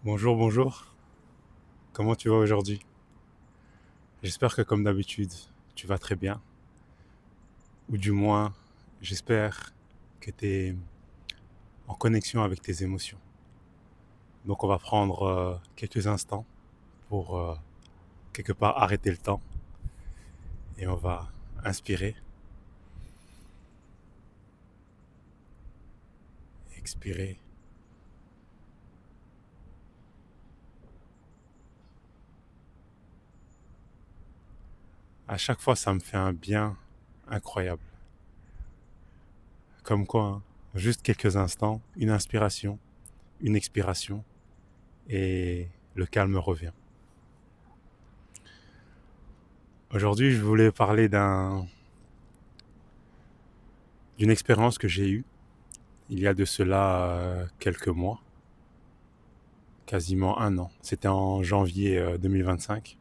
Bonjour, bonjour. Comment tu vas aujourd'hui? J'espère que comme d'habitude, tu vas très bien. Ou du moins, j'espère que tu es en connexion avec tes émotions. Donc on va prendre quelques instants pour quelque part arrêter le temps et on va inspirer, expirer. À chaque fois, ça me fait un bien incroyable. Comme quoi, hein, juste quelques instants, une inspiration, une expiration et le calme revient. Aujourd'hui, je voulais parler d'une expérience que j'ai eue il y a de cela quelques mois, quasiment un an. C'était en janvier 2025.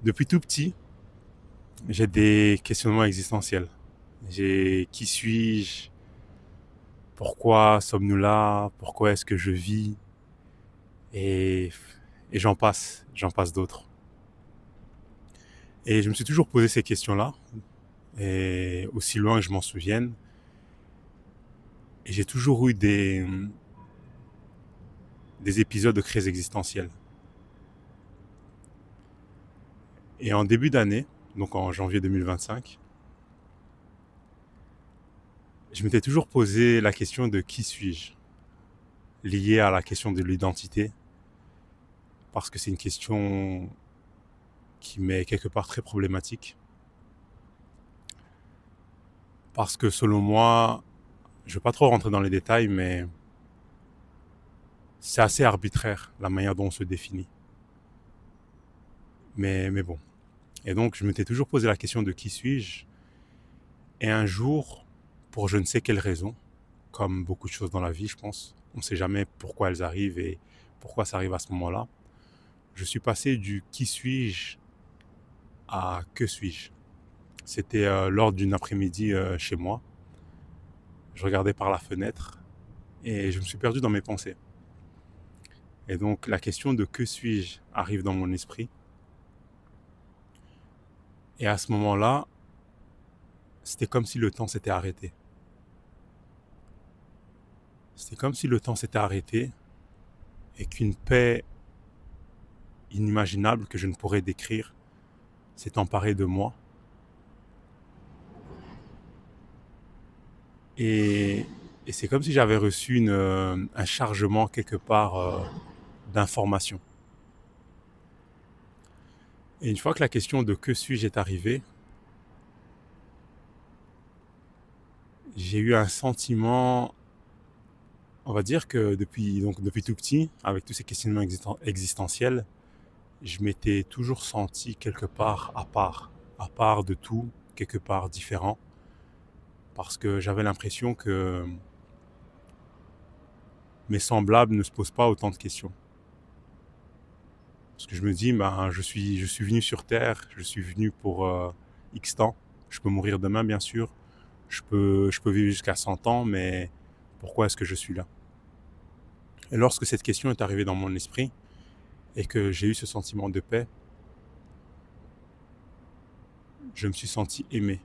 Depuis tout petit, j'ai des questionnements existentiels. J'ai qui suis-je? Pourquoi sommes-nous là? Pourquoi est-ce que je vis? Et, et j'en passe d'autres. Et je me suis toujours posé ces questions-là, et aussi loin que je m'en souvienne. Et j'ai toujours eu des épisodes de crise existentielle. Et en début d'année, donc en janvier 2025, je m'étais toujours posé la question de qui suis-je, liée à la question de l'identité, parce que c'est une question qui m'est quelque part très problématique. Parce que selon moi, je ne vais pas trop rentrer dans les détails, mais c'est assez arbitraire la manière dont on se définit. Mais bon. Et donc, je m'étais toujours posé la question de qui suis-je. Et un jour, pour je ne sais quelle raison, comme beaucoup de choses dans la vie, je pense, on ne sait jamais pourquoi elles arrivent et pourquoi ça arrive à ce moment-là. Je suis passé du qui suis-je à que suis-je. C'était lors d'une après-midi chez moi. Je regardais par la fenêtre et je me suis perdu dans mes pensées. Et donc la question de que suis-je arrive dans mon esprit. Et à ce moment-là, c'était comme si le temps s'était arrêté. C'était comme si le temps s'était arrêté et qu'une paix inimaginable que je ne pourrais décrire s'est emparée de moi. Et, et c'est comme si j'avais reçu un chargement quelque part d'informations. Et une fois que la question de que suis-je est arrivée, j'ai eu un sentiment, on va dire que depuis tout petit, avec tous ces questionnements existentiels, je m'étais toujours senti quelque part à part de tout, quelque part différent, parce que j'avais l'impression que mes semblables ne se posent pas autant de questions. Parce que je me dis, ben, je suis venu sur Terre, je suis venu pour X temps, je peux mourir demain bien sûr, je peux vivre jusqu'à 100 ans, mais pourquoi est-ce que je suis là? Et lorsque cette question est arrivée dans mon esprit et que j'ai eu ce sentiment de paix, je me suis senti aimé.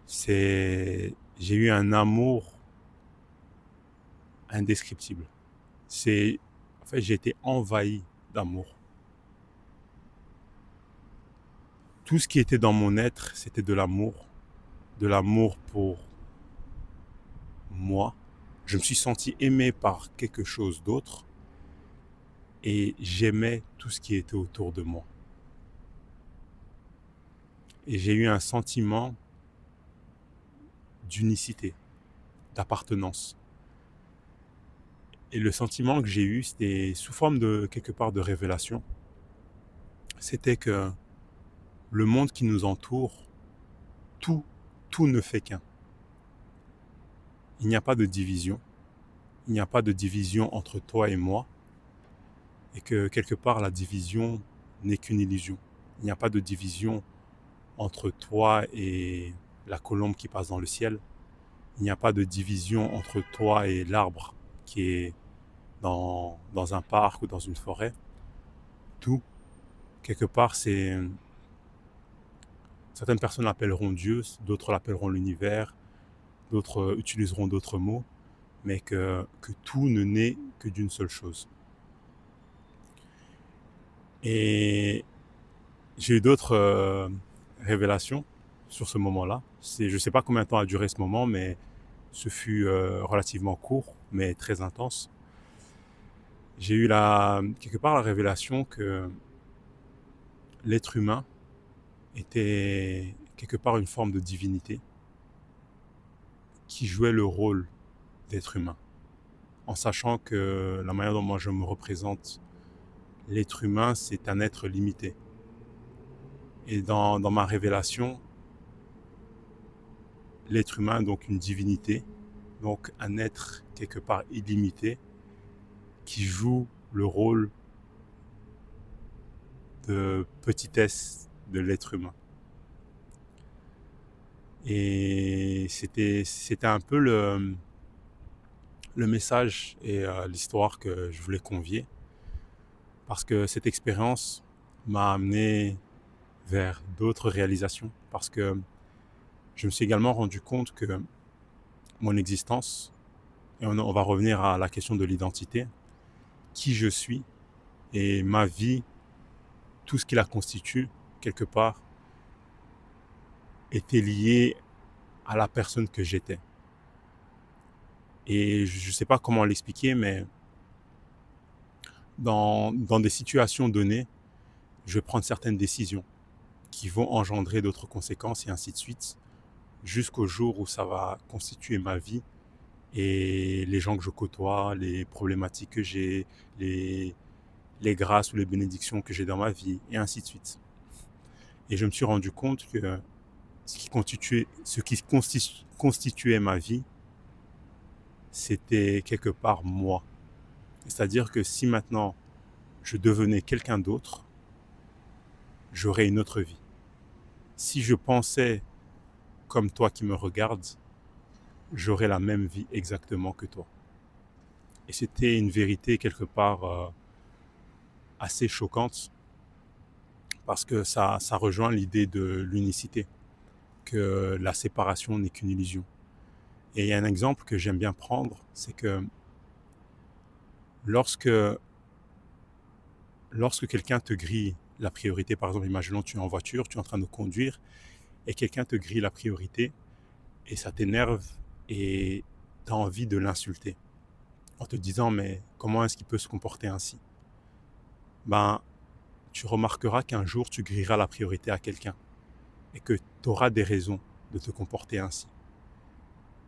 J'ai eu un amour indescriptible. En fait, j'ai été envahi d'amour. Tout ce qui était dans mon être, c'était de l'amour pour moi. Je me suis senti aimé par quelque chose d'autre et j'aimais tout ce qui était autour de moi. Et j'ai eu un sentiment d'unicité, d'appartenance. Et le sentiment que j'ai eu, c'était sous forme de quelque part de révélation. C'était que le monde qui nous entoure, tout, tout ne fait qu'un. Il n'y a pas de division. Il n'y a pas de division entre toi et moi. Et que quelque part, la division n'est qu'une illusion. Il n'y a pas de division entre toi et la colombe qui passe dans le ciel. Il n'y a pas de division entre toi et l'arbre qui est dans un parc ou dans une forêt, tout, quelque part, certaines personnes l'appelleront Dieu, d'autres l'appelleront l'univers, d'autres utiliseront d'autres mots, mais que tout ne naît que d'une seule chose. Et j'ai eu d'autres révélations sur ce moment-là. Je ne sais pas combien de temps a duré ce moment, mais ce fut relativement court, mais très intense. J'ai eu quelque part la révélation que l'être humain était quelque part une forme de divinité qui jouait le rôle d'être humain, en sachant que la manière dont moi je me représente l'être humain, c'est un être limité. Et dans ma révélation, l'être humain est donc une divinité, donc un être quelque part illimité, qui joue le rôle de petitesse de l'être humain. Et c'était un peu le message et l'histoire que je voulais convier, parce que cette expérience m'a amené vers d'autres réalisations, parce que je me suis également rendu compte que mon existence, et on va revenir à la question de l'identité, qui je suis et ma vie, tout ce qui la constitue, quelque part, était lié à la personne que j'étais. Et je ne sais pas comment l'expliquer, mais dans des situations données, je vais prendre certaines décisions qui vont engendrer d'autres conséquences et ainsi de suite, jusqu'au jour où ça va constituer ma vie et les gens que je côtoie, les problématiques que j'ai, les grâces ou les bénédictions que j'ai dans ma vie, et ainsi de suite. Et je me suis rendu compte que ce qui constituait ma vie, c'était quelque part moi. C'est-à-dire que si maintenant je devenais quelqu'un d'autre, j'aurais une autre vie. Si je pensais comme toi qui me regardes, j'aurais la même vie exactement que toi. Et c'était une vérité quelque part assez choquante, parce que ça rejoint l'idée de l'unicité, que la séparation n'est qu'une illusion. Et il y a un exemple que j'aime bien prendre, c'est que lorsque quelqu'un te grille la priorité, par exemple, imaginons tu es en voiture, tu es en train de conduire, et quelqu'un te grille la priorité, et ça t'énerve, et tu as envie de l'insulter, en te disant, mais comment est-ce qu'il peut se comporter ainsi? Ben, tu remarqueras qu'un jour, tu grilleras la priorité à quelqu'un, et que tu auras des raisons de te comporter ainsi.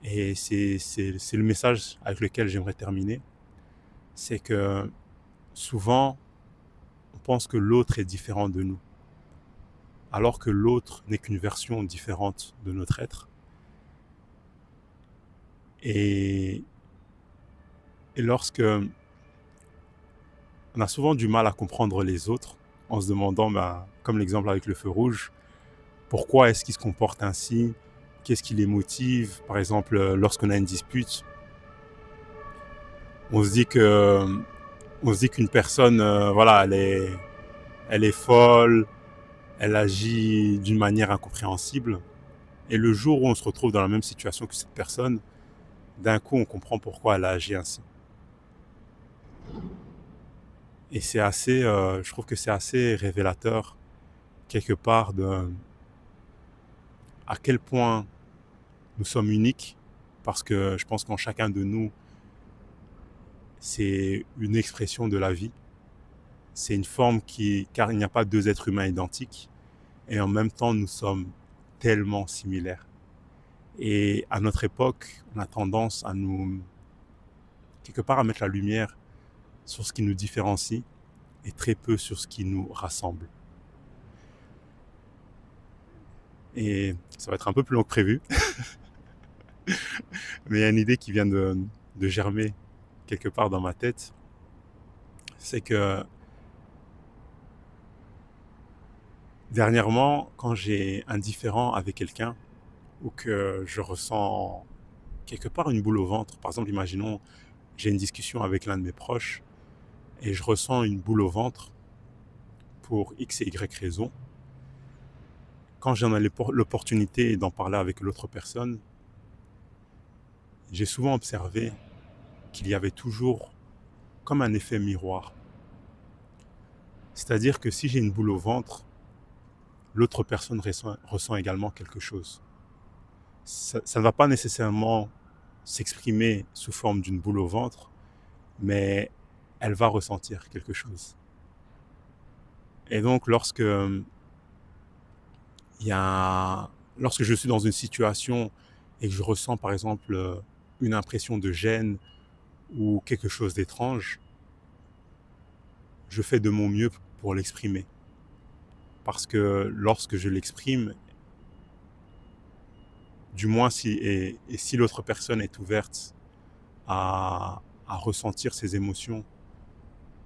Et c'est le message avec lequel j'aimerais terminer, c'est que souvent, on pense que l'autre est différent de nous, alors que l'autre n'est qu'une version différente de notre être. Et lorsque on a souvent du mal à comprendre les autres, en se demandant, comme l'exemple avec le feu rouge, pourquoi est-ce qu'ils se comportent ainsi? Qu'est-ce qui les motive? Par exemple, lorsqu'on a une dispute, on se dit qu'une personne, voilà, elle est folle, elle agit d'une manière incompréhensible. Et le jour où on se retrouve dans la même situation que cette personne, d'un coup, on comprend pourquoi elle a agi ainsi. Et je trouve que c'est assez révélateur, quelque part, à quel point nous sommes uniques, parce que je pense qu'en chacun de nous, c'est une expression de la vie. C'est une forme car il n'y a pas deux êtres humains identiques, et en même temps, nous sommes tellement similaires. Et à notre époque, on a tendance quelque part, à mettre la lumière sur ce qui nous différencie et très peu sur ce qui nous rassemble. Et ça va être un peu plus long que prévu, mais il y a une idée qui vient de germer quelque part dans ma tête, c'est que dernièrement, quand j'ai un différend avec quelqu'un, ou que je ressens quelque part une boule au ventre, par exemple, imaginons j'ai une discussion avec l'un de mes proches et je ressens une boule au ventre pour X et Y raison. Quand j'en ai l'opportunité d'en parler avec l'autre personne, j'ai souvent observé qu'il y avait toujours comme un effet miroir. C'est-à-dire que si j'ai une boule au ventre, l'autre personne ressent également quelque chose. Ça ne va pas nécessairement s'exprimer sous forme d'une boule au ventre, mais elle va ressentir quelque chose. Et donc lorsque je suis dans une situation et que je ressens par exemple une impression de gêne ou quelque chose d'étrange, je fais de mon mieux pour l'exprimer. Parce que lorsque je l'exprime, du moins si l'autre personne est ouverte à ressentir ses émotions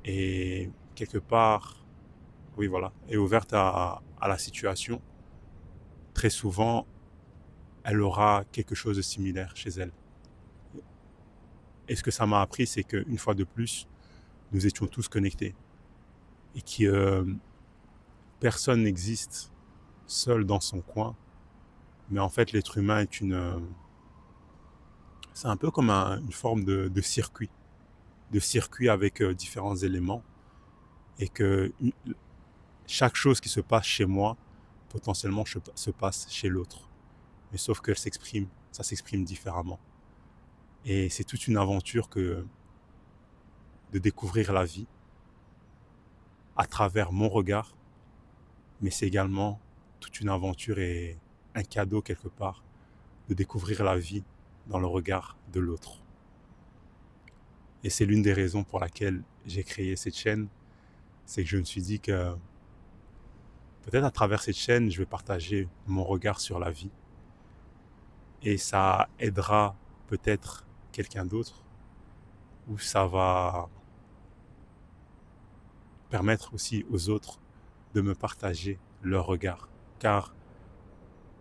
et quelque part, oui voilà, est ouverte à la situation, très souvent, elle aura quelque chose de similaire chez elle. Et ce que ça m'a appris, c'est qu'une fois de plus, nous étions tous connectés et que personne n'existe seul dans son coin, mais en fait l'être humain est c'est un peu comme une forme de circuit avec différents éléments et que chaque chose qui se passe chez moi potentiellement se passe chez l'autre, mais sauf que ça s'exprime différemment. Et c'est toute une aventure de découvrir la vie à travers mon regard, mais c'est également toute une aventure et un cadeau quelque part de découvrir la vie dans le regard de l'autre. Et c'est l'une des raisons pour laquelle j'ai créé cette chaîne, c'est que je me suis dit que peut-être à travers cette chaîne, je vais partager mon regard sur la vie et ça aidera peut-être quelqu'un d'autre ou ça va permettre aussi aux autres de me partager leur regard. Car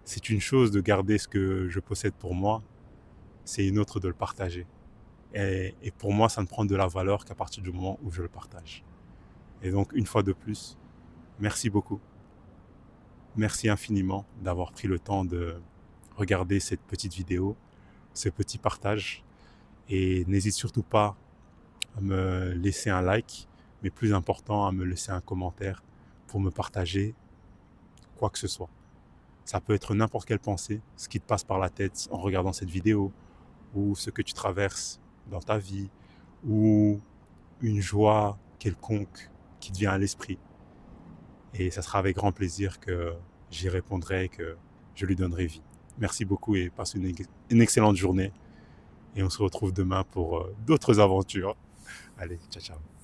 c'est une chose de garder ce que je possède pour moi, c'est une autre de le partager. Et pour moi, ça ne prend de la valeur qu'à partir du moment où je le partage. Et donc, une fois de plus, merci beaucoup. Merci infiniment d'avoir pris le temps de regarder cette petite vidéo, ce petit partage. Et n'hésite surtout pas à me laisser un like, mais plus important, à me laisser un commentaire pour me partager quoi que ce soit. Ça peut être n'importe quelle pensée, ce qui te passe par la tête en regardant cette vidéo, ou ce que tu traverses dans ta vie, ou une joie quelconque qui te vient à l'esprit. Et ça sera avec grand plaisir que j'y répondrai, que je lui donnerai vie. Merci beaucoup et passe une excellente journée. Et on se retrouve demain pour d'autres aventures. Allez, ciao ciao.